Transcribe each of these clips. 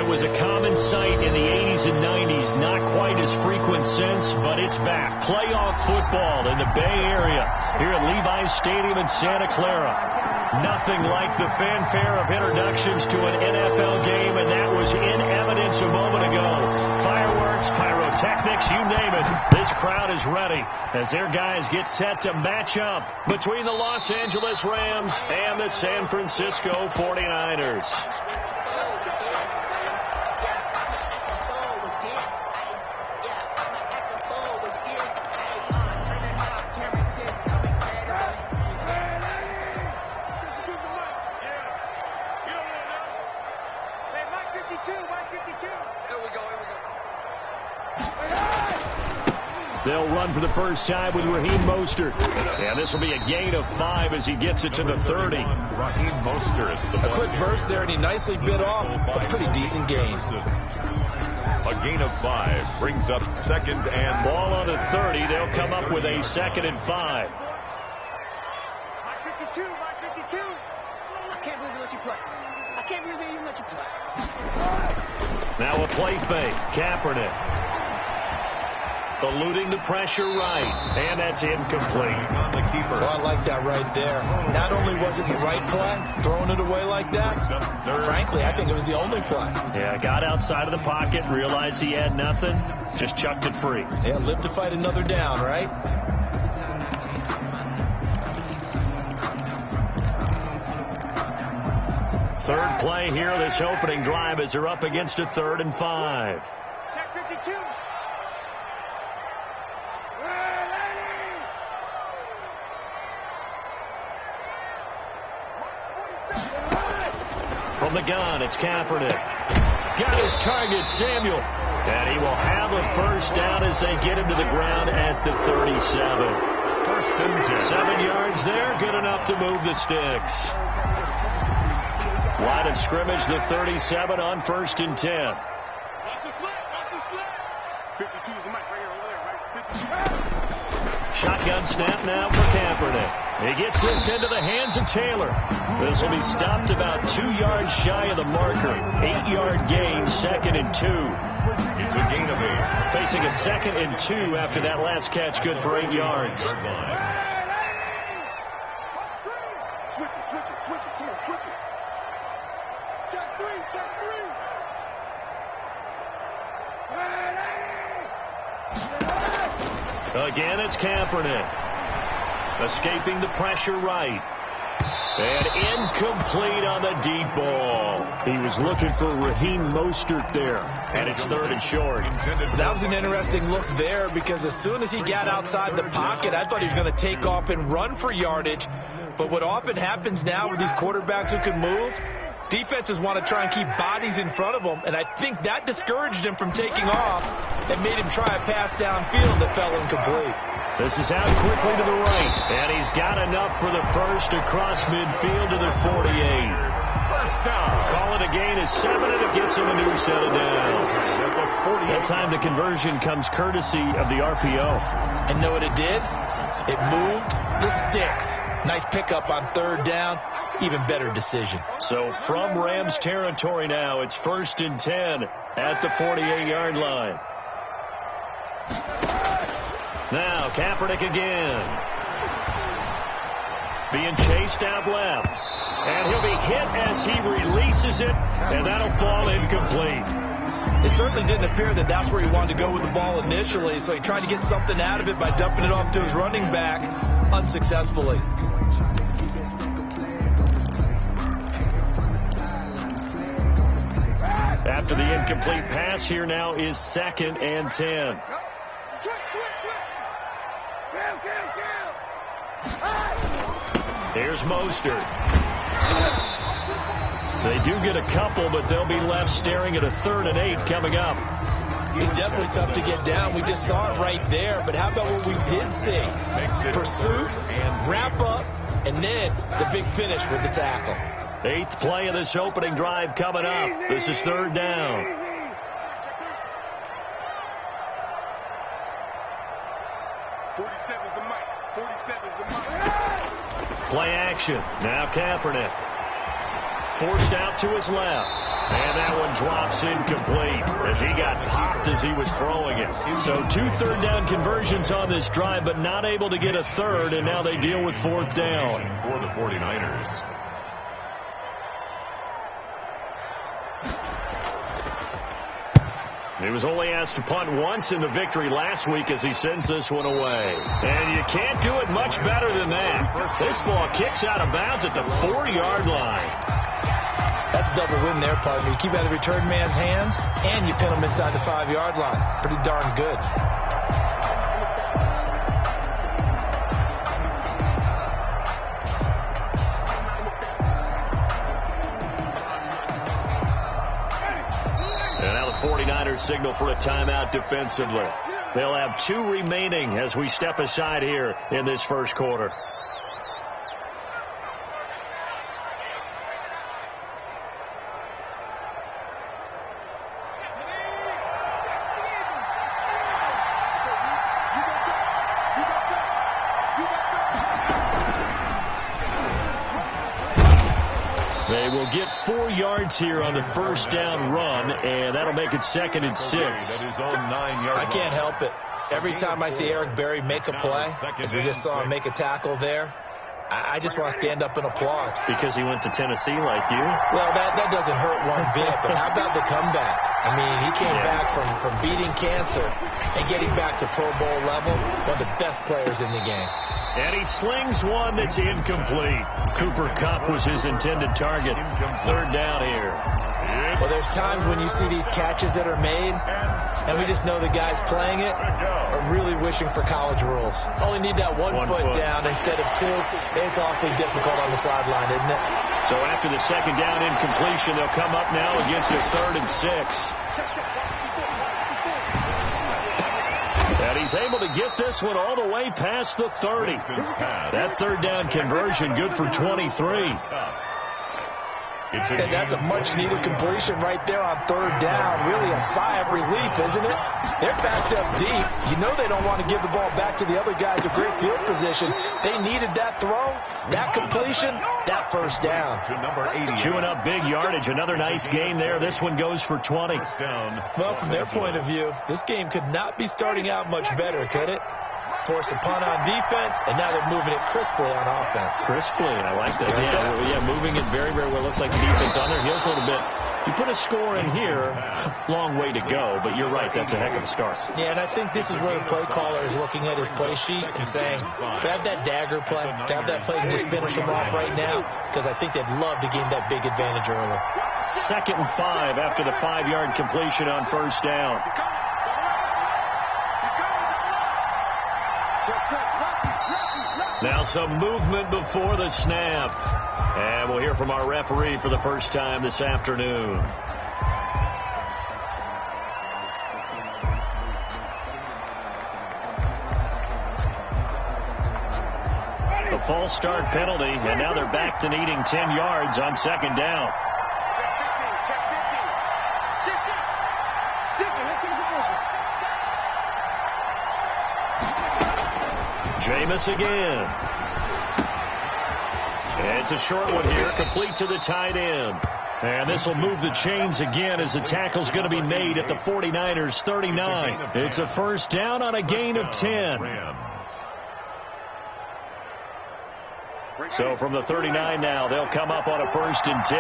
It was a common sight in the 80s and 90s, not quite as frequent since, but it's back. Playoff football in the Bay Area here at Levi's Stadium in Santa Clara. Nothing like the fanfare of introductions to an NFL game, and that was in evidence a moment ago. Fireworks, pyrotechnics, you name it. This crowd is ready as their guys get set to match up between the Los Angeles Rams and the San Francisco 49ers. They'll run for the first time with Raheem Mostert. And this will be a gain of 5 as he gets it to the 30. Raheem Mostert. A quick burst there, and he nicely bit off a pretty decent gain. A gain of 5 brings up second and... Ball on the 30. They'll come up with a 2nd and 5. My 52. I can't believe they let you play. I can't believe they even let you play. Now a play fake. Kaepernick. Eluding the pressure right, and that's incomplete. On the keeper. Well, I like that right there. Not only was it the right play, throwing it away like that, frankly, I think it was the only play. Yeah, got outside of the pocket, realized he had nothing, just chucked it free. Yeah, live to fight another down, right? Third play here, this opening drive as they're up against a 3rd and 5. Check 52. From the gun, it's Kaepernick. Got his target, Samuel. And he will have a first down as they get him to the ground at the 37. First and 10. 7 yards there, good enough to move the sticks. Line of scrimmage, the 37 on 1st and 10. Watch the slip. 52 is the mic right here over there, right? 52. Shotgun snap now for Kaepernick. He gets this into the hands of Taylor. This will be stopped about 2 yards shy of the marker. 8-yard gain, 2nd and 2. It's a gain of 8. Facing a 2nd and 2 after that last catch, good for 8 yards. Switch it. Come on, switch it. Check 3. Again, it's Kaepernick. Escaping the pressure right. And incomplete on the deep ball. He was looking for Raheem Mostert there. And it's 3rd and short. That was an interesting look there because as soon as he got outside the pocket, I thought he was going to take off and run for yardage. But what often happens now with these quarterbacks who can move, defenses want to try and keep bodies in front of them. And I think that discouraged him from taking off and made him try a pass downfield that fell incomplete. This is out quickly to the right, and he's got enough for the first across midfield to the 48. First down. Call it a gain of 7, and it gets him a new set of downs. That time the conversion comes courtesy of the RPO. And know what it did? It moved the sticks. Nice pickup on 3rd down. Even better decision. So from Rams territory now, it's 1st and 10 at the 48-yard line. Now, Kaepernick again. Being chased out left. And he'll be hit as he releases it, and that'll fall incomplete. It certainly didn't appear that that's where he wanted to go with the ball initially, so he tried to get something out of it by dumping it off to his running back unsuccessfully. After the incomplete pass, here now is 2nd and 10. Here's Mostert. They do get a couple, but they'll be left staring at a 3rd and 8 coming up. He's definitely tough to get down. We just saw it right there, but how about what we did see? Pursuit, wrap up, and then the big finish with the tackle. 8th play of this opening drive coming up. This is 3rd down. Play action. Now Kaepernick. forced out to his left. And that one drops incomplete as he got popped as he was throwing it. So 2 third-down conversions on this drive, but not able to get a third, and now they deal with 4th down. For the 49ers. He was only asked to punt once in the victory last week as he sends this one away. And you can't do it much better than that. This ball kicks out of bounds at the 4-yard line. That's a double win there, partner. You keep out of the return man's hands, and you pin him inside the 5-yard line. Pretty darn good. And now the 49ers signal for a timeout defensively. They'll have 2 remaining as we step aside here in this first quarter. They will get 4 yards here on the first down run, and that'll make it 2nd and 6. I can't help it. Every time I see Eric Berry make a play, as we just saw him make a tackle there, I just want to stand up and applaud. Because he went to Tennessee like you? Well, that doesn't hurt one bit, but how about the comeback? I mean, he came back from beating cancer and getting back to Pro Bowl level, one of the best players in the game. And he slings one that's incomplete. Cooper Kupp was his intended target. 3rd down here. Well, there's times when you see these catches that are made, and we just know the guys playing it are really wishing for college rules. Only need that one foot down instead of 2. It's awfully difficult on the sideline, isn't it? So after the 2nd down incompletion, they'll come up now against a 3rd and 6. And he's able to get this one all the way past the 30. That 3rd down conversion good for 23. And that's a much-needed completion right there on 3rd down. Really a sigh of relief, isn't it? They're backed up deep. You know they don't want to give the ball back to the other guys in great field position. They needed that throw, that completion, that 1st down. Chewing up big yardage. Another nice gain there. This one goes for 20. Well, from their point of view, this game could not be starting out much better, could it? Force a punt on defense, and now they're moving it crisply on offense. Crisply, I like that. Yeah, moving it very, very well. Looks like the defense on their heels a little bit. You put a score in here, long way to go, but you're right, that's a heck of a start. Yeah, and I think this is where the play caller is looking at his play sheet and saying, to have that dagger play, to have that play to just finish them off right now, because I think they'd love to gain that big advantage early. 2nd and 5 after the 5-yard completion on 1st down. Now some movement before the snap. And we'll hear from our referee for the first time this afternoon. The false start penalty, and now they're back to needing 10 yards on 2nd down. Jameis again. And it's a short one here, complete to the tight end. And this will move the chains again as the tackle's going to be made at the 49ers 39. It's a 1st down on a gain of 10. So from the 39 now, they'll come up on a 1st and 10.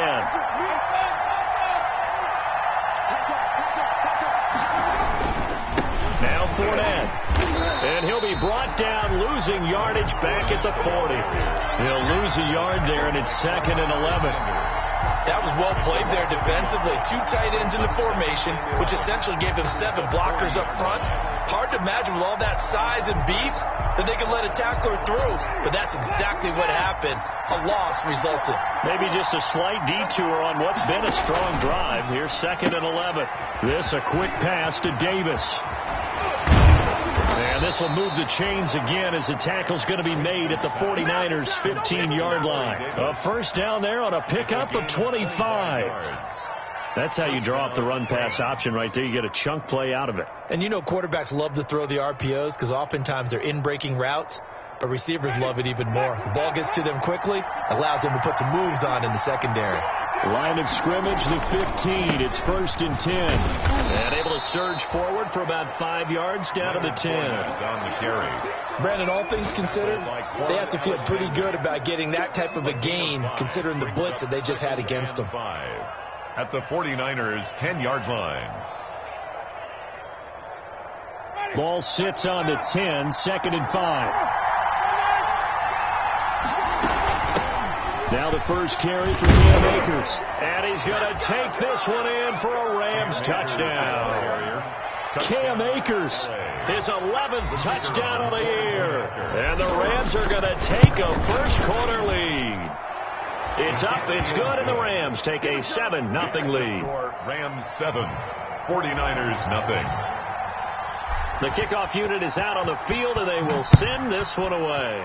Now Fournette. And he'll be brought down, losing yardage back at the 40. He'll lose a yard there, and it's 2nd and 11. That was well played there defensively. 2 tight ends in the formation, which essentially gave him 7 blockers up front. Hard to imagine with all that size and beef that they could let a tackler through. But that's exactly what happened. A loss resulted. Maybe just a slight detour on what's been a strong drive. Here's 2nd and 11. This a quick pass to Davis. And this will move the chains again as the tackle's going to be made at the 49ers 15-yard line. A 1st down there on a pickup of 25. That's how you draw up the run-pass option right there. You get a chunk play out of it. And you know quarterbacks love to throw the RPOs because oftentimes they're in-breaking routes. but receivers love it even more. The ball gets to them quickly, allows them to put some moves on in the secondary. Line of scrimmage, the 15. It's 1st and 10. And able to surge forward for about 5 yards down to the 10. On the carry. Brandon, all things considered, they have to feel pretty good about getting that type of a gain, considering the blitz that they just had against them. At the 49ers' 10-yard line. Ball sits on the 10, 2nd and 5. Now the first carry for Cam Akers. And he's going to take this one in for a Rams touchdown. Cam Akers, his 11th touchdown of the year. And the Rams are going to take a first-quarter lead. It's up, it's good, and the Rams take a 7-0 lead. Rams 7, 49ers nothing. The kickoff unit is out on the field, and they will send this one away.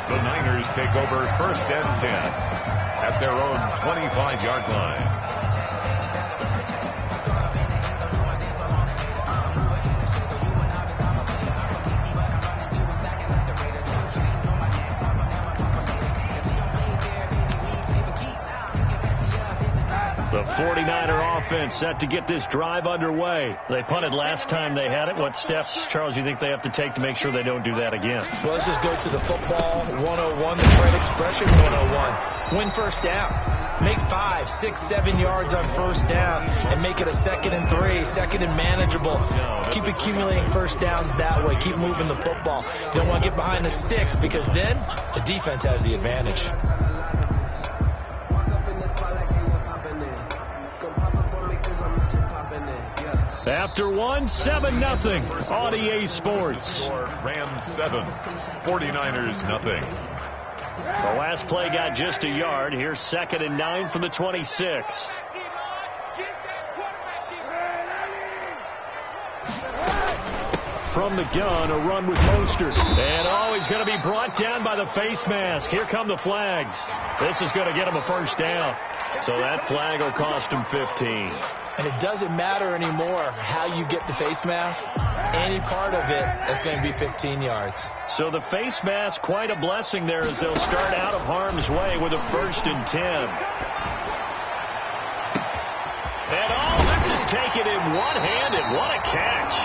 The Niners take over 1st and 10 at their own 25-yard line. The 49er offense set to get this drive underway. They punted last time they had it. What steps, Charles, you think they have to take to make sure they don't do that again? Well, let's just go to the football 101, the trade expression 101. Win first down. Make 5, 6, 7 yards on first down and make it a 2nd and 3, 2nd and manageable. Keep accumulating first downs that way. Keep moving the football. You don't want to get behind the sticks because then the defense has the advantage. After one, 7-0 on EA Sports. Rams 7, 49ers nothing. The last play got just a yard. Here's 2nd and 9 from the 26. From the gun, a run with Mostert. And he's going to be brought down by the face mask. Here come the flags. This is going to get him a first down. So that flag will cost him 15. And it doesn't matter anymore how you get the face mask. Any part of it is going to be 15 yards. So the face mask, quite a blessing there as they'll start out of harm's way with a 1st and 10. And this is taken in one-handed. What a catch.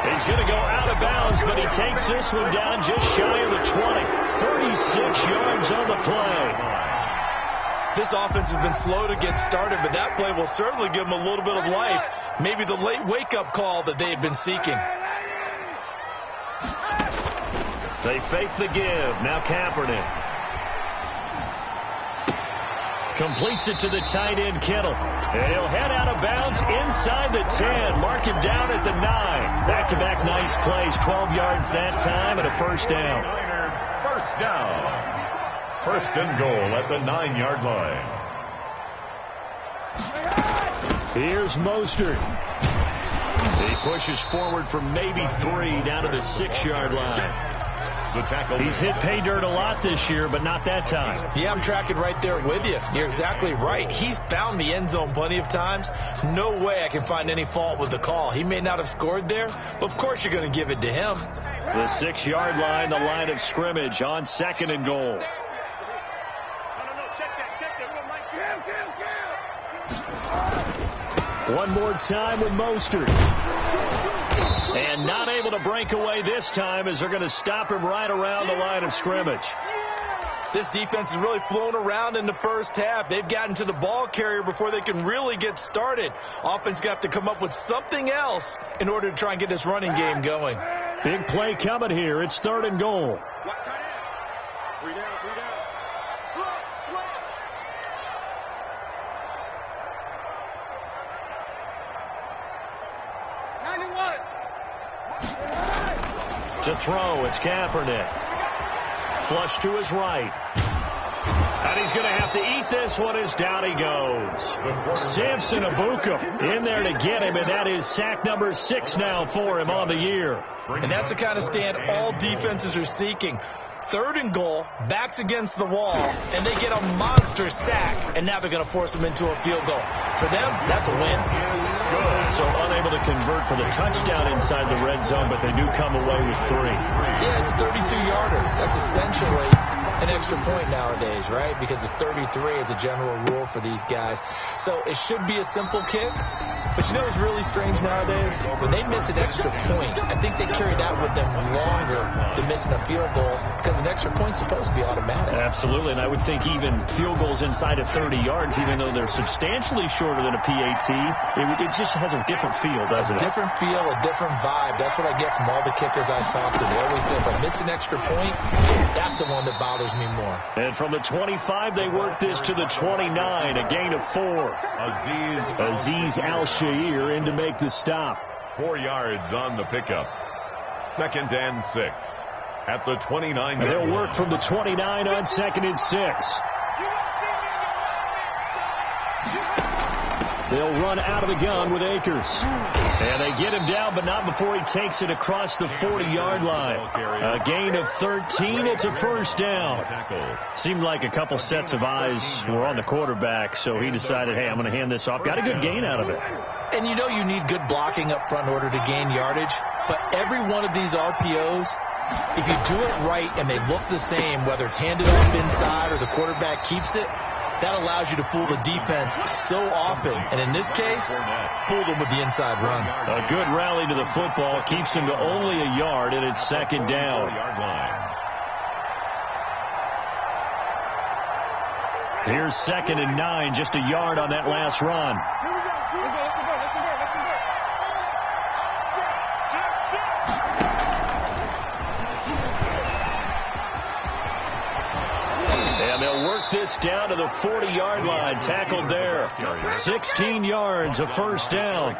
He's going to go out of bounds, but he takes this one down just shy of the 20. 36 yards on the play. This offense has been slow to get started, but that play will certainly give them a little bit of life. Maybe the late wake-up call that they had been seeking. They fake the give. Now Kaepernick. Completes it to the tight end, Kittle. And he'll head out of bounds inside the 10. Mark him down at the 9. Back-to-back nice plays. 12 yards that time and a first down. First down. 1st and goal at the 9-yard line. Here's Mostert. He pushes forward from maybe 3 down to the 6-yard line. The tackle. He's hit pay dirt a lot this year, but not that time. Yeah, I'm tracking right there with you. You're exactly right. He's found the end zone plenty of times. No way I can find any fault with the call. He may not have scored there, but of course you're going to give it to him. The 6-yard line, the line of scrimmage on 2nd and goal. One more time with Mostert. And not able to break away this time as they're going to stop him right around the line of scrimmage. This defense has really flown around in the first half. They've gotten to the ball carrier before they can really get started. Offense got to come up with something else in order to try and get this running game going. Big play coming here. It's 3rd and goal. 3 down. Slow. 91. To throw, it's Kaepernick. Flush to his right. And he's going to have to eat this one as down he goes. Samson Abuka in there to get him, and that is sack number 6 now for him on the year. And that's the kind of stand all defenses are seeking. 3rd and goal, backs against the wall, and they get a monster sack, and now they're going to force them into a field goal. For them, that's a win. Good. So unable to convert for the touchdown inside the red zone, but they do come away with 3. Yeah, it's a 32-yarder. That's essentially an extra point nowadays, right? Because it's 33 as a general rule for these guys. So it should be a simple kick. But you know what's really strange nowadays? When they miss an extra point, I think they carry that with them longer than missing a field goal because an extra point's supposed to be automatic. Absolutely, and I would think even field goals inside of 30 yards, even though they're substantially shorter than a PAT, it just has a different feel, doesn't it? A different feel, a different vibe. That's what I get from all the kickers I talk to. They always say if I miss an extra point, that's the one that bothers me more. And from the 25, they work this to the 29, a gain of 4. Aziz Al-Shair in to make the stop. 4 yards on the pickup. 2nd and 6 at the 29. They'll work from the 29 on 2nd and 6. They'll run out of the gun with Akers. And they get him down, but not before he takes it across the 40-yard line. A gain of 13. It's a first down. Seemed like a couple sets of eyes were on the quarterback, so he decided, hey, I'm going to hand this off. Got a good gain out of it. And you know you need good blocking up front in order to gain yardage, but every one of these RPOs, if you do it right and they look the same, whether it's handed off inside or the quarterback keeps it, that allows you to fool the defense so often. And in this case, fooled them with the inside run. A good rally to the football keeps him to only a yard, and it's 2nd down. Here's 2nd and 9, just a yard on that last run. And they'll work this down to the 40-yard line. Tackled there. 16 yards, a first down.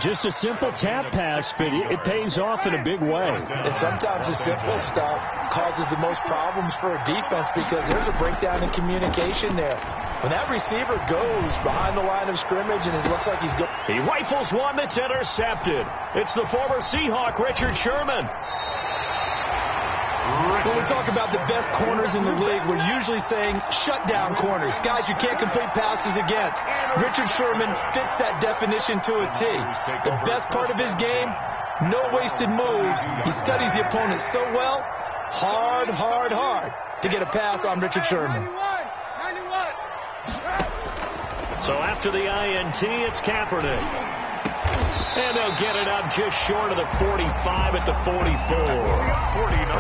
Just a simple tap pass, but it pays off in a big way. And sometimes the simple stuff causes the most problems for a defense because there's a breakdown in communication there. When that receiver goes behind the line of scrimmage and it looks like he's good. He rifles one that's intercepted. It's the former Seahawk, Richard Sherman. When we talk about the best corners in the league, we're usually saying shutdown corners, guys you can't complete passes against. Richard Sherman fits that definition to a T. The best part of his game, no wasted moves. He studies the opponent so well, hard to get a pass on Richard Sherman. So after the INT, it's Kaepernick. And they'll get it up just short of the 45 at the 44.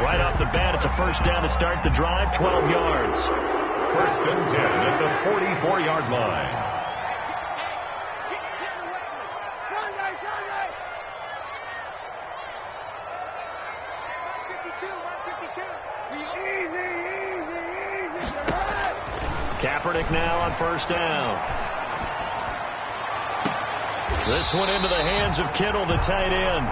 Right off the bat, it's a first down to start the drive, 12 yards. 1st and 10 at the 44-yard line. Kaepernick now on first down. This one into the hands of Kittle, the tight end.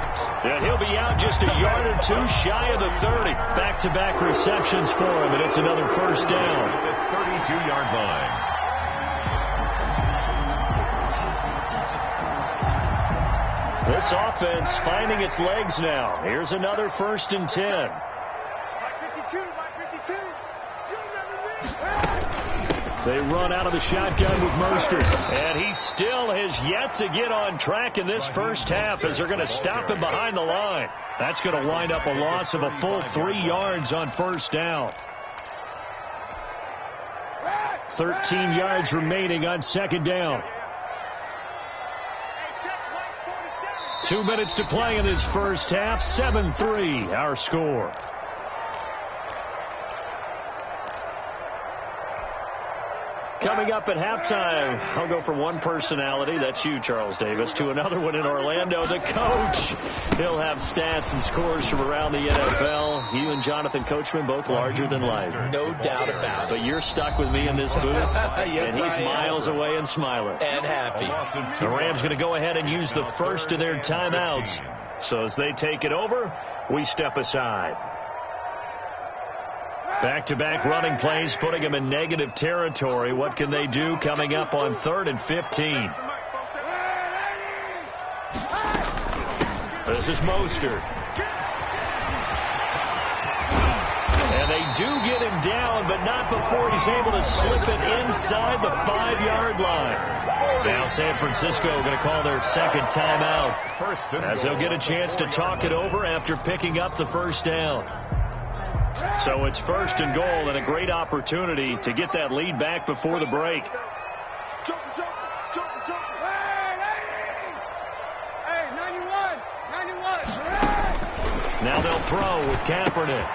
And he'll be out just a yard or two shy of the 30. Back-to-back receptions for him, and it's another first down. At the 32-yard line. This offense finding its legs now. Here's another 1st and 10. They run out of the shotgun with Mostert. And he still has yet to get on track in this first half as they're going to stop him behind the line. That's going to wind up a loss of a full 3 yards on first down. 13 yards remaining on 2nd down. 2 minutes to play in this first half. 7-3 our score. Coming up at halftime, I'll go from one personality, that's you, Charles Davis, to another one in Orlando, the coach. He'll have stats and scores from around the NFL. You and Jonathan Coachman, both larger than life. No doubt about it. But you're stuck with me in this booth, yes, and he's miles away and smiling. And happy. The Rams going to go ahead and use the first of their timeouts. So as they take it over, we step aside. Back-to-back running plays, putting them in negative territory. What can they do coming up on 3rd and 15? This is Mostert. And they do get him down, but not before he's able to slip it inside the 5-yard line. Now San Francisco going to call their second timeout, as they'll get a chance to talk it over after picking up the first down. So it's 1st and goal, and a great opportunity to get that lead back before the break. Now they'll throw with Kaepernick.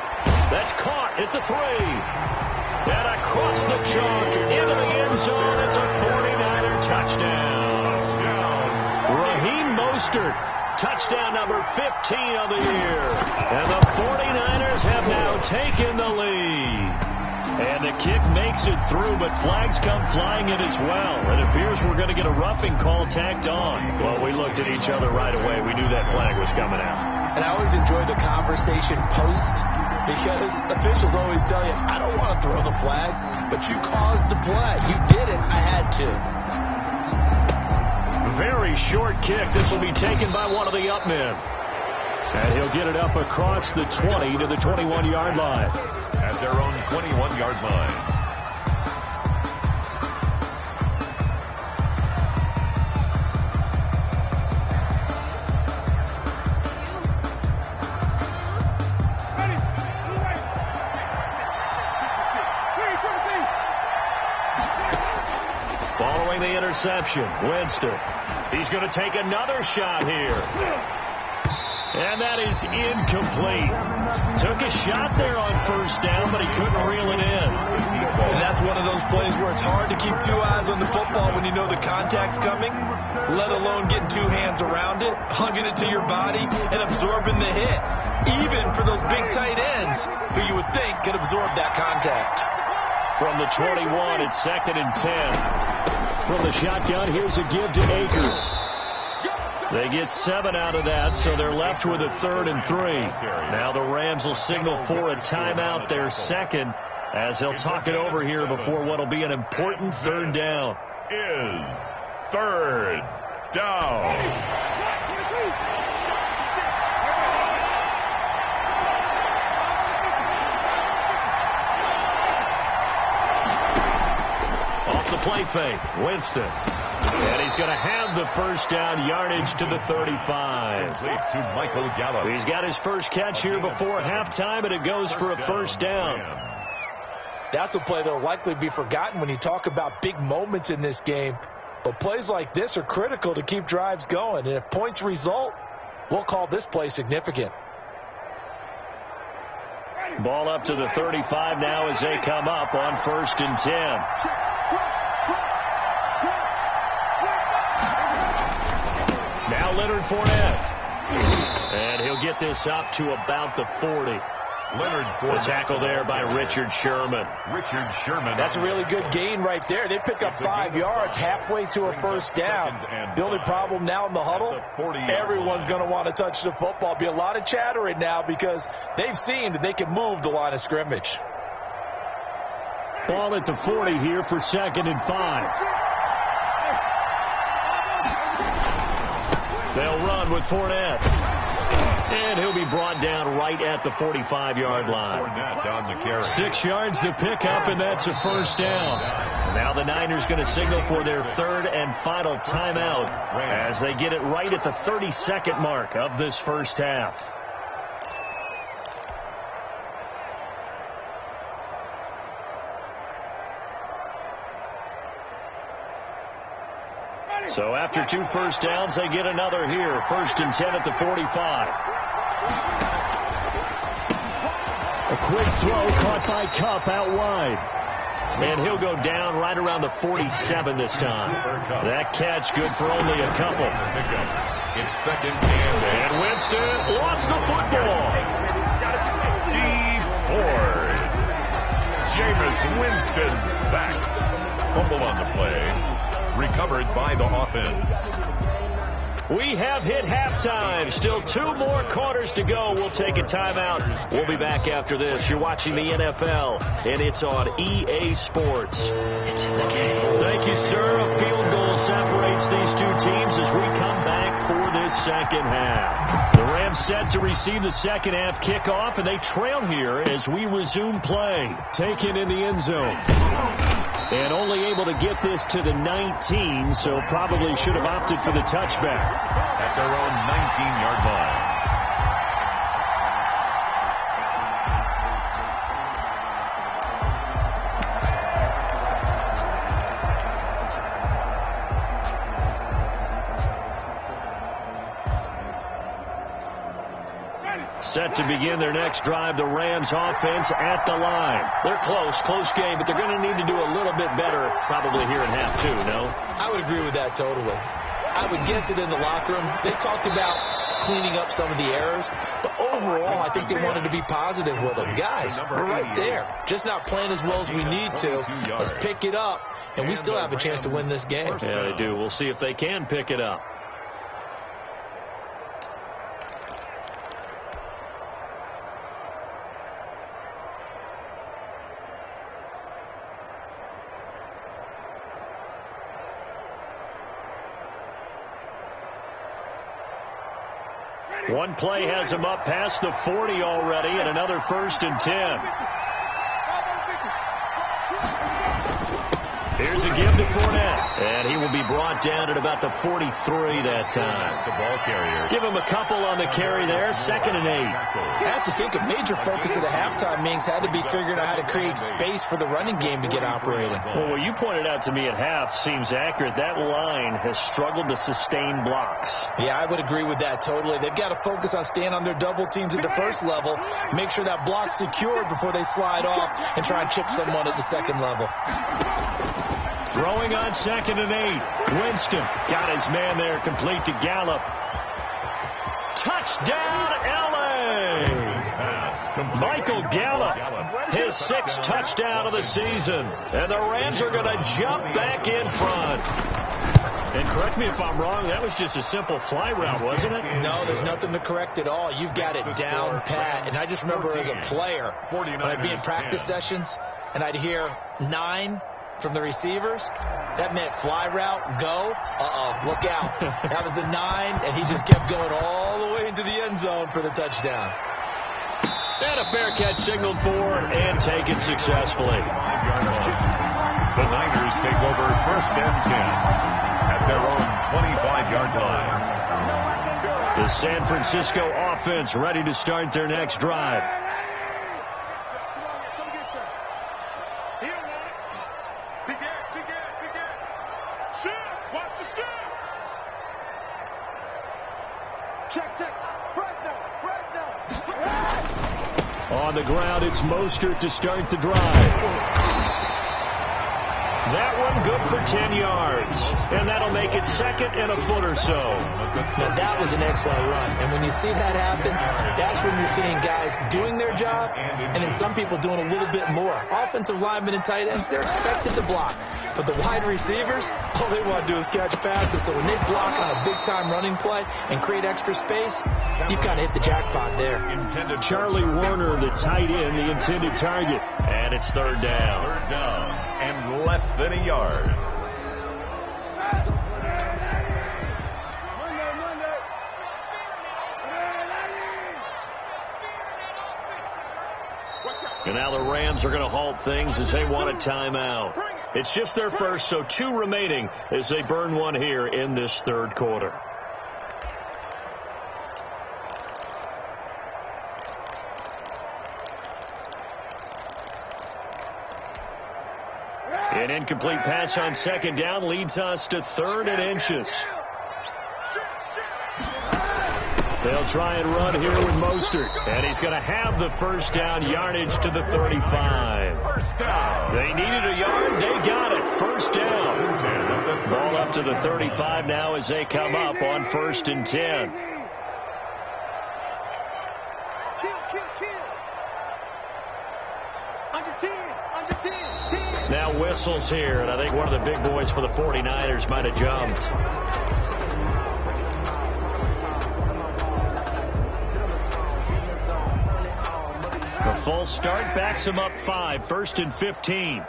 That's caught at the 3. And across the chalk into the end zone. It's a 49er touchdown. Raheem Mostert, touchdown number 15 of the year. And the 49ers have now taken the lead. And the kick makes it through, but flags come flying in as well. It appears we're going to get a roughing call tacked on. Well, we looked at each other right away. We knew that flag was coming out. And I always enjoy the conversation post, because officials always tell you, I don't want to throw the flag, but you caused the play. You did it. I had to. Very short kick. This will be taken by one of the up men. And he'll get it up across the 20 to the 21-yard line. At their own 21-yard line. Following the interception, Winston. He's going to take another shot here. And that is incomplete. Took a shot there on first down, but he couldn't reel it in. And that's one of those plays where it's hard to keep 2 eyes on the football when you know the contact's coming, let alone getting 2 hands around it, hugging it to your body, and absorbing the hit. Even for those big tight ends who you would think could absorb that contact. From the 21, it's 2nd and 10. From the shotgun, here's a give to Akers. They get 7 out of that, so they're left with a 3rd and 3. Now the Rams will signal for a timeout, their second, as they'll talk it over here before what will be an important 3rd down. Is 3rd down. Off the play fake, Winston. And he's going to have the first down, yardage to the 35. Complete to Michael Gallup. He's got his first catch here before halftime, and it goes for a first down. That's a play that will likely be forgotten when you talk about big moments in this game. But plays like this are critical to keep drives going. And if points result, we'll call this play significant. Ball up to the 35 now as they come up on 1st and 10. Now Leonard Fournette. And he'll get this up to about the 40. Leonard Fournette. The tackle there by Richard Sherman. Richard Sherman. That's a really good gain right there. They pick up 5 yards halfway to a first down. The only problem now in the huddle, everyone's going to want to touch the football. Be a lot of chattering now because they've seen that they can move the line of scrimmage. Ball at the 40 here for 2nd and 5. They'll run with Fournette. And he'll be brought down right at the 45-yard line. Fournette on the carry. 6 yards to pick up, and that's a first down. Now the Niners going to signal for their 3rd and final timeout as they get it right at the 32nd mark of this first half. So after 2 first downs, they get another here. 1st and 10 at the 45. A quick throw caught by Kupp out wide. And he'll go down right around the 47 this time. That catch good for only a couple. It's 2nd and Winston lost the football. Steve Ford. Jameis Winston sacked. Fumble on the play. Recovered by the offense. We have hit halftime. Still 2 more quarters to go. We'll take a timeout. We'll be back after this. You're watching the NFL, and it's on EA Sports. It's in the game. Thank you, sir. A field goal separates these two teams as we come back for this second half. The Rams set to receive the second half kickoff, and they trail here as we resume play. Taken in the end zone. And only able to get this to the 19, so probably should have opted for the touchback. At their own 19-yard line. Set to begin their next drive, the Rams offense at the line. They're close game, but they're going to need to do a little bit better probably here in half 2, no? I would agree with that totally. I would guess it in the locker room. They talked about cleaning up some of the errors, but overall, I think they wanted to be positive with them. Guys, we're right there. Just not playing as well as we need to. Let's pick it up, and we still have a chance to win this game. Yeah, they do. We'll see if they can pick it up. One play has him up past the 40 already, and another 1st and 10. Here's a give to Fournette, and he will be brought down at about the 43 that time. The ball carrier. Give him a couple on the carry there, 2nd and 8. I have to think a major focus of the halftime meetings had to be figuring out how to create space for the running game to get operating. Well, what you pointed out to me at half seems accurate. That line has struggled to sustain blocks. Yeah, I would agree with that totally. They've got to focus on staying on their double teams at the first level, make sure that block's secured before they slide off and try and chip someone at the second level. Throwing on 2nd and 8. Winston got his man there, complete to Gallup. Touchdown, L.A. Michael Gallup, his 6th touchdown of the season. And the Rams are going to jump back in front. And correct me if I'm wrong, that was just a simple fly route, wasn't it? No, there's nothing to correct at all. You've got it down pat. And I just remember as a player, when I'd be in practice sessions and I'd hear 9 from the receivers, that meant fly route, go, look out. That was the 9, and he just kept going all the way into the end zone for the touchdown. And a fair catch signaled for and taken successfully. The Niners take over 1st and 10 at their own 25-yard line. The San Francisco offense ready to start their next drive. On the ground, it's Mostert to start the drive. That one good for 10 yards. And that'll make it 2nd and a foot or so. Now, that was an excellent run. And when you see that happen, that's when you're seeing guys doing their job and then some people doing a little bit more. Offensive linemen and tight ends, they're expected to block. But the wide receivers, all they want to do is catch passes. So when they block on a big-time running play and create extra space, you've kind of hit the jackpot there. Charlie Warner, the tight end, the intended target. And it's 3rd down. 3rd down and less than a yard. And now the Rams are going to halt things as they want a timeout. It's just their first, so 2 remaining as they burn one here in this 3rd quarter. An incomplete pass on 2nd down leads us to 3rd and inches. They'll try and run here with Mostert. And he's going to have the 1st down yardage to the 35. 1st down. They needed a yard. They got it. 1st down. Ball up to the 35 now as they come up on 1st and 10. Now whistles here, and I think one of the big boys for the 49ers might have jumped. The false start backs him up 5, 1st and 15.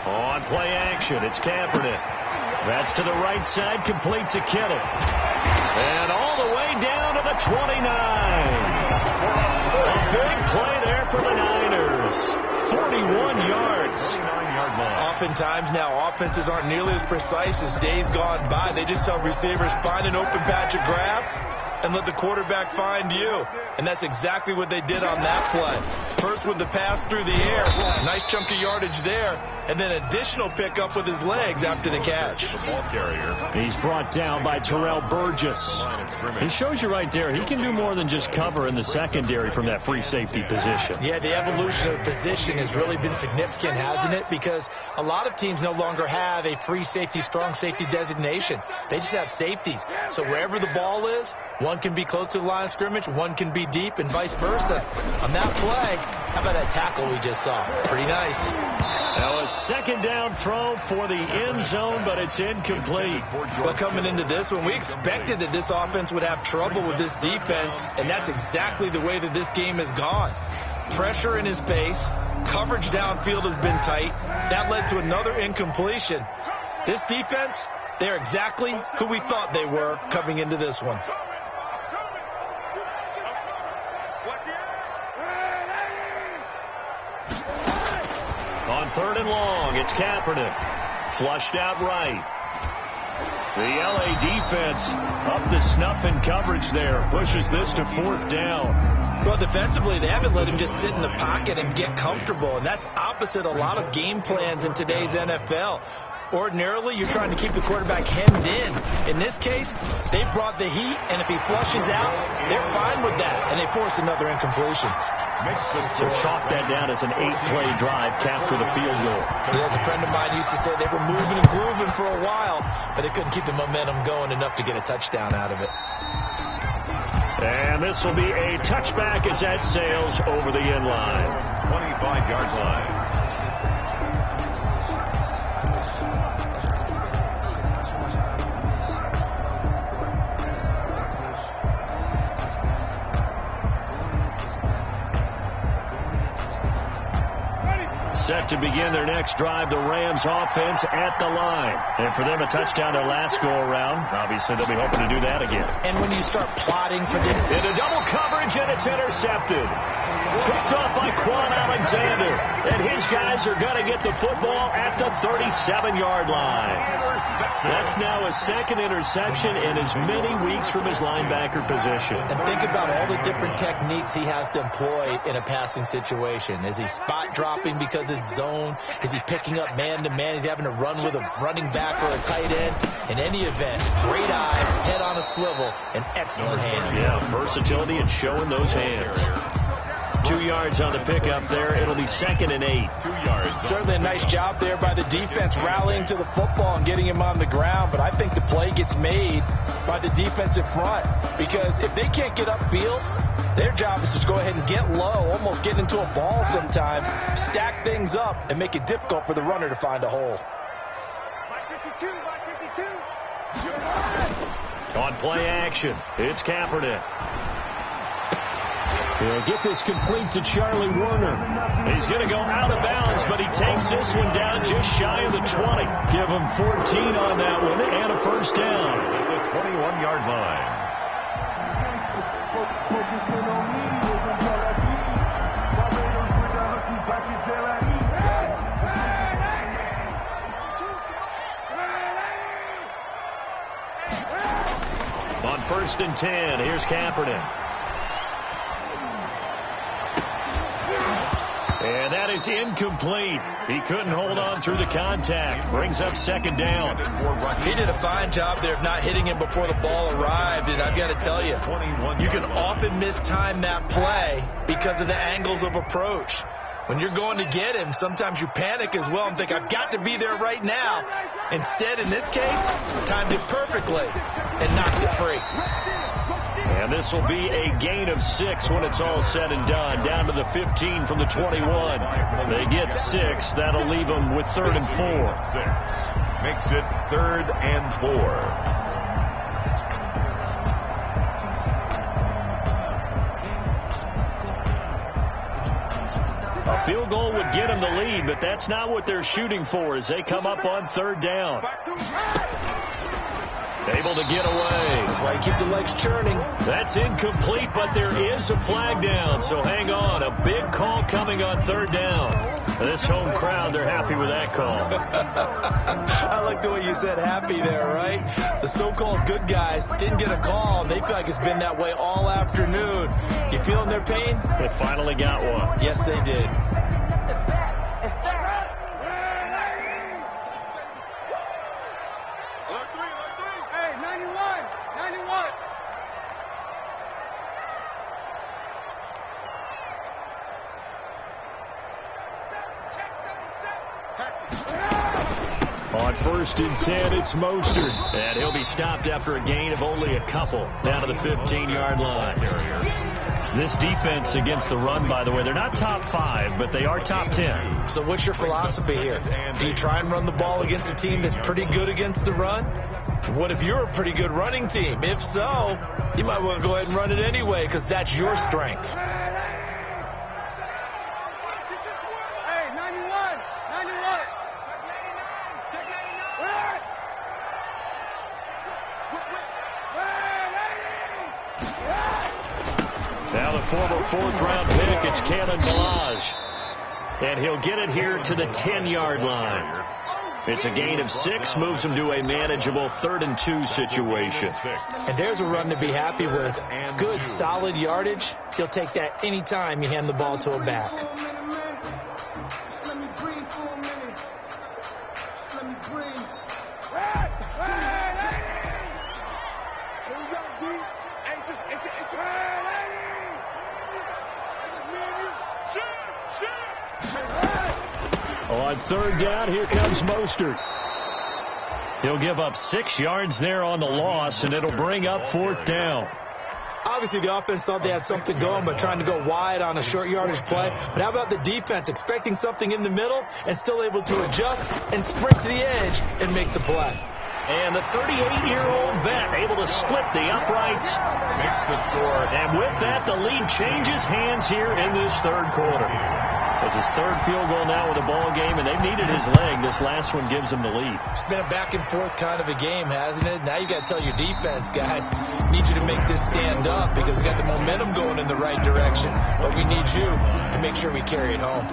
On play action, it's Kaepernick. That's to the right side, complete to Kittle. And all the way down to the 29. A big play there for the Niners. 41 yards. 39-yard line. Oftentimes now, offenses aren't nearly as precise as days gone by. They just tell receivers, find an open patch of grass and let the quarterback find you. And that's exactly what they did on that play. First with the pass through the air. Nice chunk of yardage there. And then additional pickup with his legs after the catch. The ball carrier. He's brought down by Terrell Burgess. He shows you right there, he can do more than just cover in the secondary from that free safety position. Yeah, the evolution of position has really been significant, hasn't it? Because a lot of teams no longer have a free safety, strong safety designation. They just have safeties. So wherever the ball is, one can be close to the line of scrimmage, one can be deep, and vice versa. On that play, how about that tackle we just saw? Pretty nice. Now a second down throw for the end zone, but it's incomplete. Well, coming into this one, we expected that this offense would have trouble with this defense, and that's exactly the way that this game has gone. Pressure in his face, coverage downfield has been tight. That led to another incompletion. This defense, they're exactly who we thought they were coming into this one. On 3rd and long, it's Kaepernick. Flushed out right. The LA defense up to snuff in coverage there. Pushes this to 4th down. Well, defensively, they haven't let him just sit in the pocket and get comfortable, and that's opposite a lot of game plans in today's NFL. Ordinarily, you're trying to keep the quarterback hemmed in. In this case, they've brought the heat, and if he flushes out, they're fine with that, and they force another incompletion. So chalk that down as an 8-play drive, capture the field goal. As a friend of mine used to say, they were moving and grooving for a while, but they couldn't keep the momentum going enough to get a touchdown out of it. And this will be a touchback as that sails over the end line. 25-yard line. Set to begin their next drive, the Rams offense at the line. And for them, a touchdown their last go-around. Obviously, they'll be hoping to do that again. And when you start plotting for them... Into double coverage, and it's intercepted. Picked off by Quan Alexander. And his guys are going to get the football at the 37-yard line. That's now a second interception in as many weeks from his linebacker position. And think about all the different techniques he has to employ in a passing situation. Is he spot dropping because it's zone? Is he picking up man-to-man? Is he having to run with a running back or a tight end? In any event, great eyes, head on a swivel, and excellent hands. Yeah, versatility and showing those hands. 2 yards on the pickup there. It'll be 2nd and 8. 2 yards. Certainly a nice job there by the defense rallying to the football and getting him on the ground, but I think the play gets made by the defensive front, because if they can't get upfield, their job is to go ahead and get low, almost get into a ball sometimes, stack things up, and make it difficult for the runner to find a hole. On play action, it's Kaepernick. He'll get this complete to Charlie Werner. He's going to go out of bounds, but he takes this one down just shy of the 20. Give him 14 on that one and a first down. At the 21-yard line. On 1st and 10, here's Kaepernick. And that is incomplete. He couldn't hold on through the contact. Brings up 2nd down. He did a fine job there of not hitting him before the ball arrived, and I've got to tell you, you can often mistime that play because of the angles of approach. When you're going to get him, sometimes you panic as well and think, I've got to be there right now. Instead, in this case, timed it perfectly and knocked it free. And this will be a gain of 6 when it's all said and done. Down to the 15 from the 21. They get 6. That'll leave them with 3rd and 4. 6 makes it 3rd and 4. A field goal would get them the lead, but that's not what they're shooting for as they come up on 3rd down. Able to get away. That's why you keep the legs churning. That's incomplete, but there is a flag down, so hang on. A big call coming on 3rd down. This home crowd, they're happy with that call. I like the way you said happy there, right? The so-called good guys didn't get a call. They feel like it's been that way all afternoon. You feeling their pain? They finally got one. Yes, they did. On 1st and 10, it's Mostert. And he'll be stopped after a gain of only a couple. Down to the 15-yard line. This defense against the run, by the way, they're not top 5, but they are top 10. So what's your philosophy here? Do you try and run the ball against a team that's pretty good against the run? What if you're a pretty good running team? If so, you might want to go ahead and run it anyway because that's your strength. Now the former 4th-round pick, it's Cannon Balaj. And he'll get it here to the 10-yard line. It's a gain of 6, moves him to a manageable 3rd and 2 situation. And there's a run to be happy with. Good, solid yardage. He'll take that any time you hand the ball to a back. On 3rd down, here comes Mostert. He'll give up 6 yards there on the loss, and it'll bring up 4th down. Obviously, the offense thought they had something going, but trying to go wide on a short yardage play. But how about the defense, expecting something in the middle and still able to adjust and sprint to the edge and make the play. And the 38-year-old vet able to split the uprights. Makes the score. And with that, the lead changes hands here in this 3rd quarter. It's his 3rd field goal now with a ball game, and they've needed his leg. This last one gives him the lead. It's been a back-and-forth kind of a game, hasn't it? Now you got to tell your defense, guys, need you to make this stand up because we got the momentum going in the right direction, but we need you to make sure we carry it home.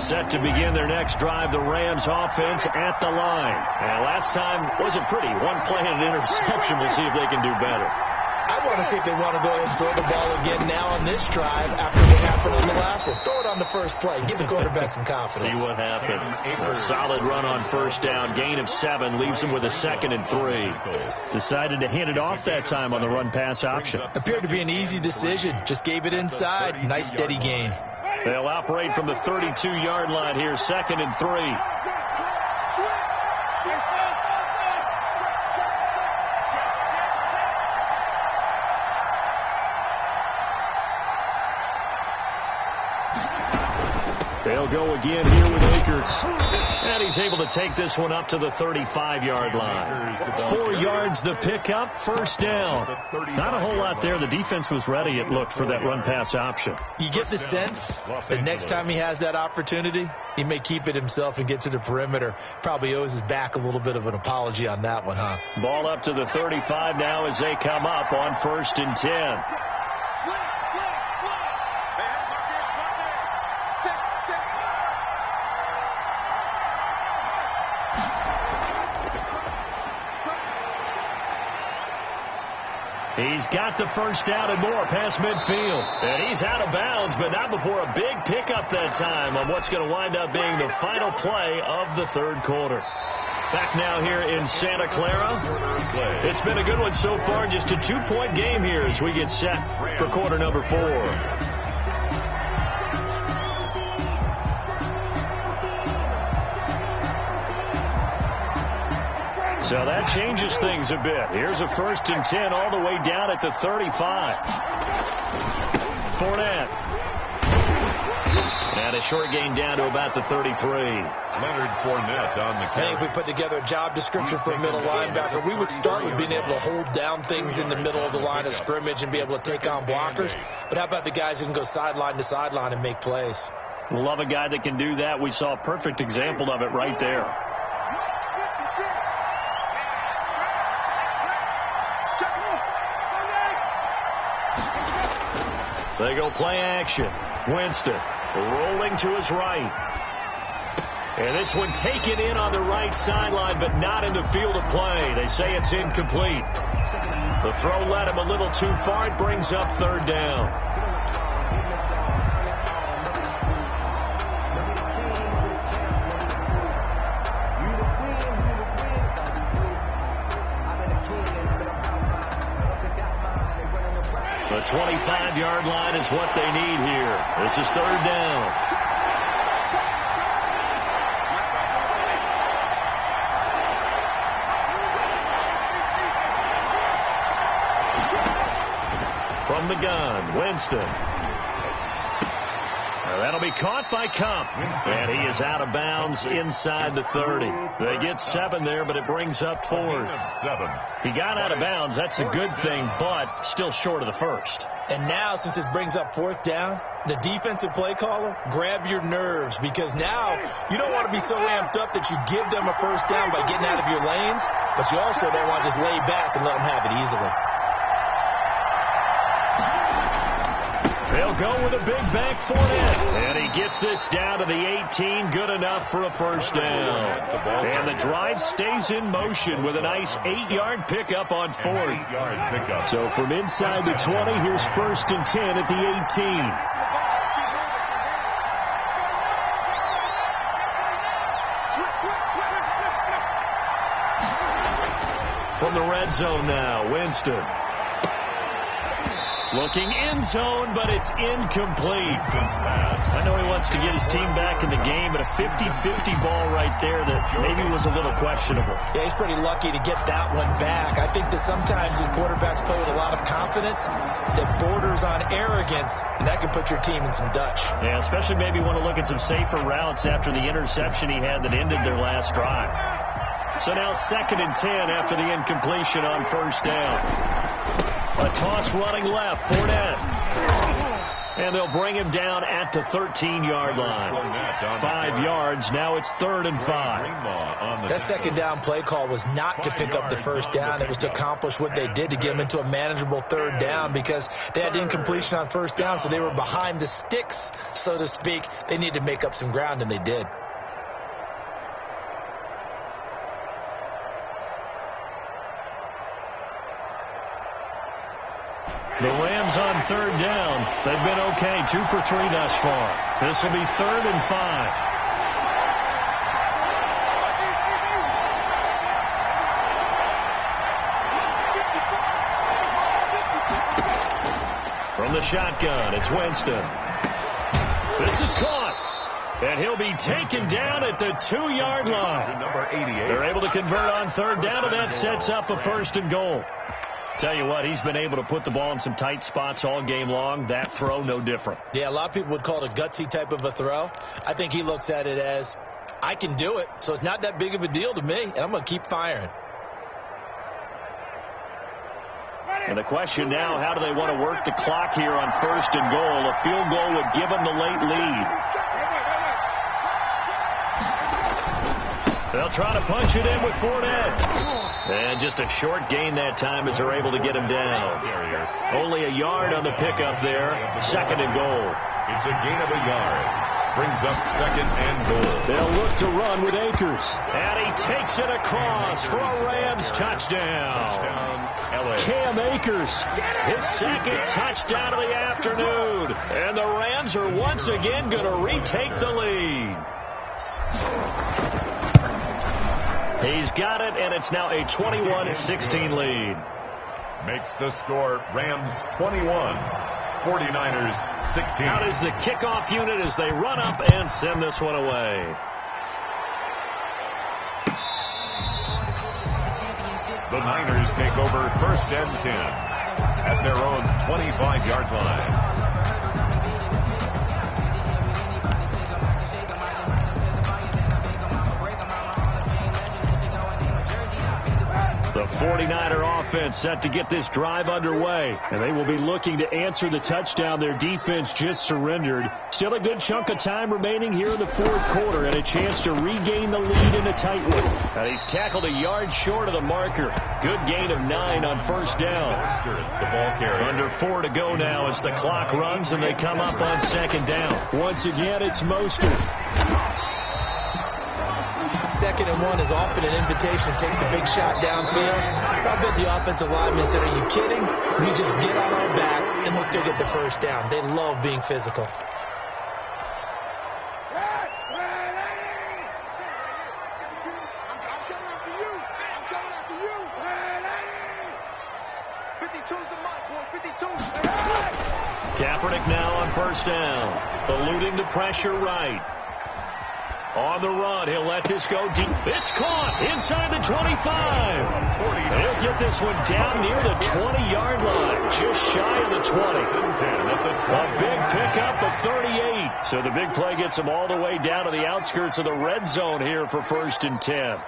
Set to begin their next drive, the Rams offense at the line. And last time wasn't pretty. One play and an interception. We'll see if they can do better. I want to see if they want to go ahead and throw the ball again now on this drive after what happened on the last one. Throw it on the first play. Give the quarterback some confidence. See what happens. A solid run on 1st down. Gain of 7 leaves them with a 2nd and 3. Decided to hand it off that time on the run-pass option. Appeared to be an easy decision. Just gave it inside. Nice steady gain. They'll operate from the 32-yard line here, 2nd and 3. They'll go again here with Akers. And he's able to take this one up to the 35-yard line. 4 yards the pickup, 1st down. Not a whole lot there. The defense was ready, it looked, for that run-pass option. You get the sense that next time he has that opportunity, he may keep it himself and get to the perimeter. Probably owes his back a little bit of an apology on that one, huh? Ball up to the 35 now as they come up on 1st and 10. He's got the 1st down and more past midfield. And he's out of bounds, but not before a big pickup that time on what's going to wind up being the final play of the 3rd quarter. Back now here in Santa Clara. It's been a good one so far. Just a 2-point game here as we get set for quarter number 4. So that changes things a bit. Here's a 1st and 10 all the way down at the 35. Fournette. And a short gain down to about the 33. Leonard Fournette on the carry. I think if we put together a job description for a middle linebacker, we would start with being able to hold down things in the middle of the line of scrimmage and be able to take on blockers. But how about the guys who can go sideline to sideline and make plays? Love a guy that can do that. We saw a perfect example of it right there. They go play action. Winston rolling to his right. And this one taken in on the right sideline, but not in the field of play. They say it's incomplete. The throw led him a little too far. It brings up 3rd down. The 25-yard line is what they need here. This is 3rd down. From the gun, Winston. That'll be caught by Cup. And he is out of bounds inside the 30. They get 7 there, but it brings up 4th. He got out of bounds. That's a good thing, but still short of the 1st. And now, since this brings up 4th down, the defensive play caller, grab your nerves, because now you don't want to be so amped up that you give them a 1st down by getting out of your lanes, but you also don't want to just lay back and let them have it easily. They'll go with a big back Fournette. And he gets this down to the 18. Good enough for a 1st down. And the drive stays in motion with a nice 8-yard pickup on 4th. So from inside the 20, here's 1st and 10 at the 18. From the red zone now, Winston. Looking end zone, but it's incomplete. I know he wants to get his team back in the game, but a 50-50 ball right there that maybe was a little questionable. Yeah, he's pretty lucky to get that one back. I think that sometimes these quarterbacks play with a lot of confidence that borders on arrogance, and that can put your team in some Dutch. Yeah, especially maybe want to look at some safer routes after the interception he had that ended their last drive. So now 2nd and 10 after the incompletion on 1st down. A toss running left, Fournette. And they'll bring him down at the 13-yard line. 5 yards. Now it's 3rd and 5. That 2nd down play call was not to pick up the 1st down. It was to accomplish what they did to get them into a manageable 3rd down, because they had incompletion on 1st down, so they were behind the sticks, so to speak. They needed to make up some ground, and they did. The Rams on 3rd down. They've been okay, 2 for 3 thus far. This will be 3rd and 5. From the shotgun, it's Winston. This is caught. And he'll be taken down at the 2-yard line. Number 88. They're able to convert on 3rd down, and that sets up a 1st and goal. Tell you what, he's been able to put the ball in some tight spots all game long. That throw, no different. Yeah, a lot of people would call it a gutsy type of a throw. I think he looks at it as, I can do it, so it's not that big of a deal to me, and I'm going to keep firing. And the question now, how do they want to work the clock here on 1st and goal? A field goal would give them the late lead. They'll try to punch it in with Fournette. And just a short gain that time as they're able to get him down. Only a yard on the pickup there. 2nd and goal. It's a gain of a yard. Brings up 2nd and goal. They'll look to run with Akers. And he takes it across for a Rams touchdown. Cam Akers, his 2nd touchdown of the afternoon. And the Rams are once again going to retake the lead. He's got it, and it's now a 21-16 lead. Makes the score Rams 21, 49ers 16. Out is the kickoff unit as they run up and send this one away. The Niners take over 1st and 10 at their own 25-yard line. The 49er offense set to get this drive underway, and they will be looking to answer the touchdown their defense just surrendered. Still a good chunk of time remaining here in the 4th quarter and a chance to regain the lead in a tight one. And he's tackled a yard short of the marker. Good gain of 9 on 1st down. The ball carrier. Under 4 to go now as the clock runs and they come up on 2nd down. Once again, it's Mostert. 2nd and 1 is often an invitation to take the big shot downfield. I bet the offensive linemen said, are you kidding? We just get on our backs and we'll still get the 1st down. They love being physical. Kaepernick now on 1st down. Eluding the pressure right. On the run, he'll let this go deep. It's caught inside the 25. He'll get this one down near the 20-yard line, just shy of the 20. A big pickup of 38. So the big play gets him all the way down to the outskirts of the red zone here for 1st and 10.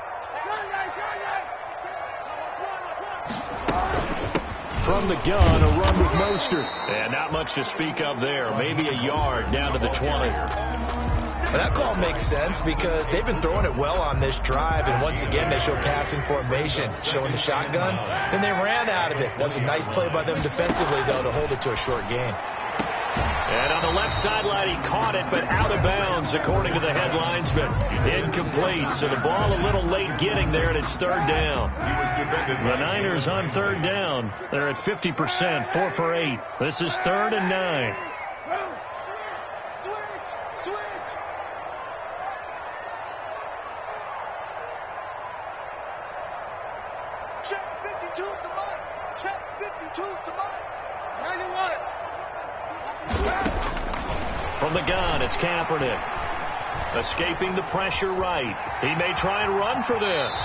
From the gun, a run with Mostert. And not much to speak of there. Maybe a yard down to the 20. Well, that call makes sense because they've been throwing it well on this drive, and once again they show passing formation, showing the shotgun. Then they ran out of it. That's a nice play by them defensively, though, to hold it to a short gain. And on the left sideline, he caught it, but out of bounds, according to the head linesman. Incomplete, so the ball a little late getting there, and it's 3rd down. The Niners on 3rd down. They're at 50%, 4 for 8. This is 3rd and 9. From the gun, it's Kaepernick. Escaping the pressure right. He may try and run for this.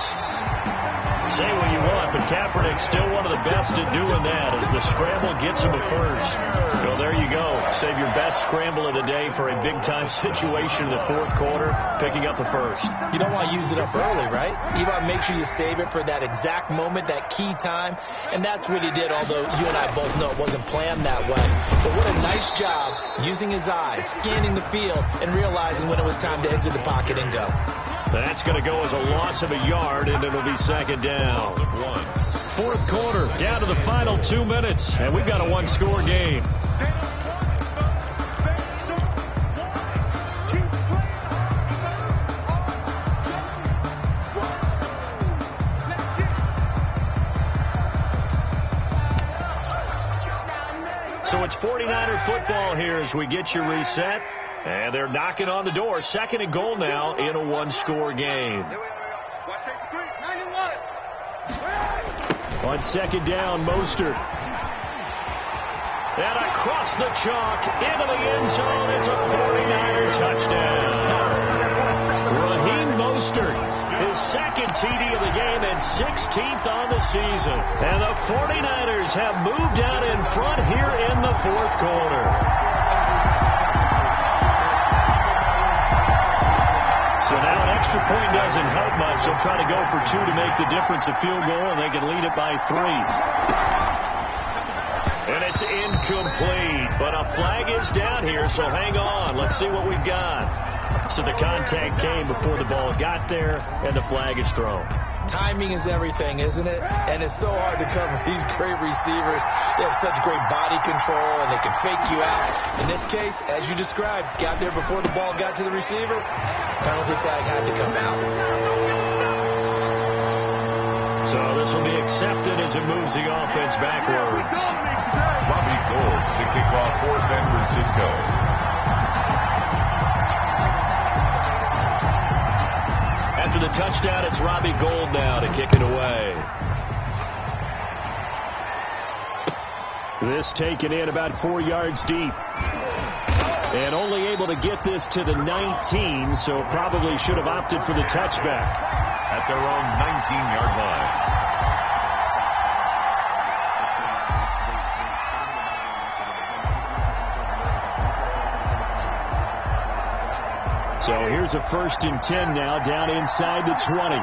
Say what you want, but Kaepernick's still one of the best at doing that as the scramble gets him a 1st. So there you go. Save your best scramble of the day for a big-time situation in the 4th quarter, picking up the 1st. You don't want to use it up early, right? You want to make sure you save it for that exact moment, that key time, and that's what he did, although you and I both know it wasn't planned that way. But what a nice job using his eyes, scanning the field, and realizing when it was time to exit the pocket and go. That's going to go as a loss of a yard, and it'll be 2nd down. 4th quarter, down to the final 2 minutes, and we've got a 1-score game. So it's 49er football here as we get you reset. And they're knocking on the door. 2nd and goal now in a 1-score game. On 2nd down, Mostert. And across the chalk into the end zone. It's a 49er touchdown. Raheem Mostert, his 2nd TD of the game and 16th on the season. And the 49ers have moved out in front here in the 4th quarter. So now an extra point doesn't help much. They'll try to go for 2 to make the difference a field goal, and they can lead it by 3. And it's incomplete, but a flag is down here, so hang on. Let's see what we've got. So the contact came before the ball got there, and the flag is thrown. Timing is everything, isn't it? And it's so hard to cover these great receivers. They have such great body control, and they can fake you out. In this case, as you described, got there before the ball got to the receiver. Penalty flag had to come out. So this will be accepted as it moves the offense backwards. Robbie Gould to kick off for San Francisco. After the touchdown, it's Robbie Gould now to kick it away. This taken in about 4 yards deep. And only able to get this to the 19, so probably should have opted for the touchback. At their own 19-yard line. So here's a 1st and 10 now, down inside the 20.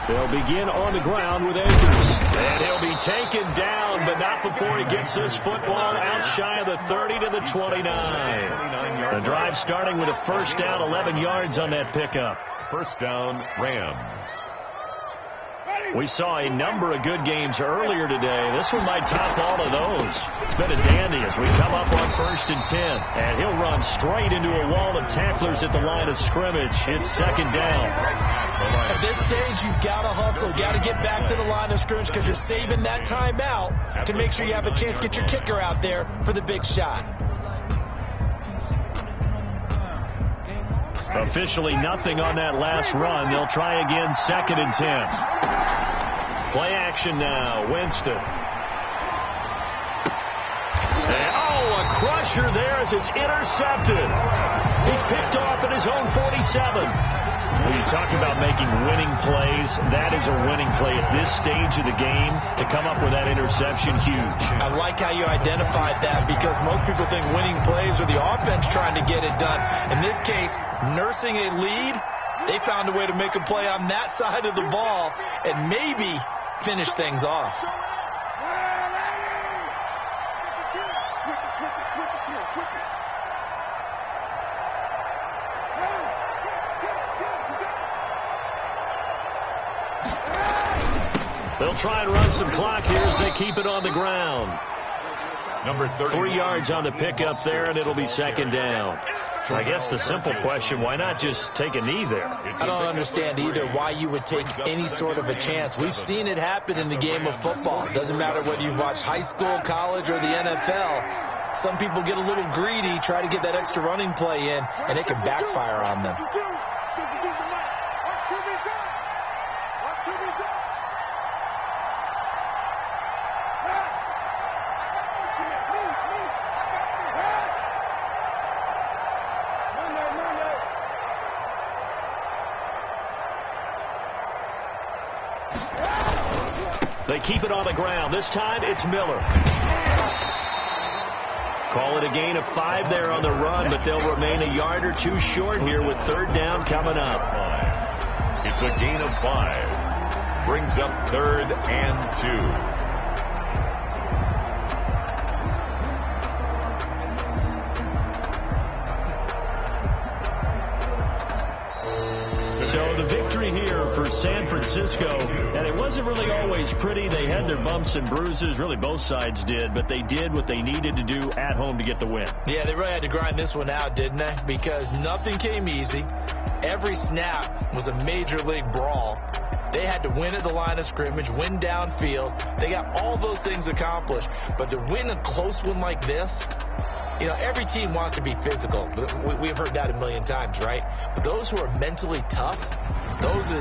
They'll begin on the ground with Akers. And he'll be taken down, but not before he gets this football out shy of the 30 to the 29. The drive starting with a 1st down, 11 yards on that pickup. 1st down, Rams. We saw a number of good games earlier today. This one might top all of those. It's been a dandy as we come up on 1st and 10. And he'll run straight into a wall of tacklers at the line of scrimmage. It's 2nd down. At this stage, you've got to hustle, got to get back to the line of scrimmage because you're saving that time out to make sure you have a chance to get your kicker out there for the big shot. Officially nothing on that last run. They'll try again, 2nd and 10. Play action now, Winston. And, a crusher there as it's intercepted. He's picked off at his own 47. When you talk about making winning plays, that is a winning play at this stage of the game. To come up with that interception, huge. I like how you identified that because most people think winning plays are the offense trying to get it done. In this case, nursing a lead, they found a way to make a play on that side of the ball and maybe finish things off. They'll try and run some clock here as they keep it on the ground. Number 30. 3 yards on the pickup there, and it'll be 2nd down. I guess the simple question, why not just take a knee there? I don't understand either why you would take any sort of a chance. We've seen it happen in the game of football. It doesn't matter whether you've watched high school, college, or the NFL. Some people get a little greedy, try to get that extra running play in, and it can backfire on them. They keep it on the ground. This time it's Miller. Call it a gain of 5 there on the run, but they'll remain a yard or 2 short here with 3rd down coming up. It's a gain of 5. Brings up 3rd and 2. So the victory here for San Francisco, and it wasn't really always pretty. They had their bumps and bruises. Really, both sides did, but they did what they needed to do at home to get the win. Yeah, they really had to grind this one out, didn't they? Because nothing came easy. Every snap was a major league brawl. They had to win at the line of scrimmage, win downfield. They got all those things accomplished. But to win a close one like this, you know, every team wants to be physical. We've heard that a million times, right? But those who are mentally tough, those are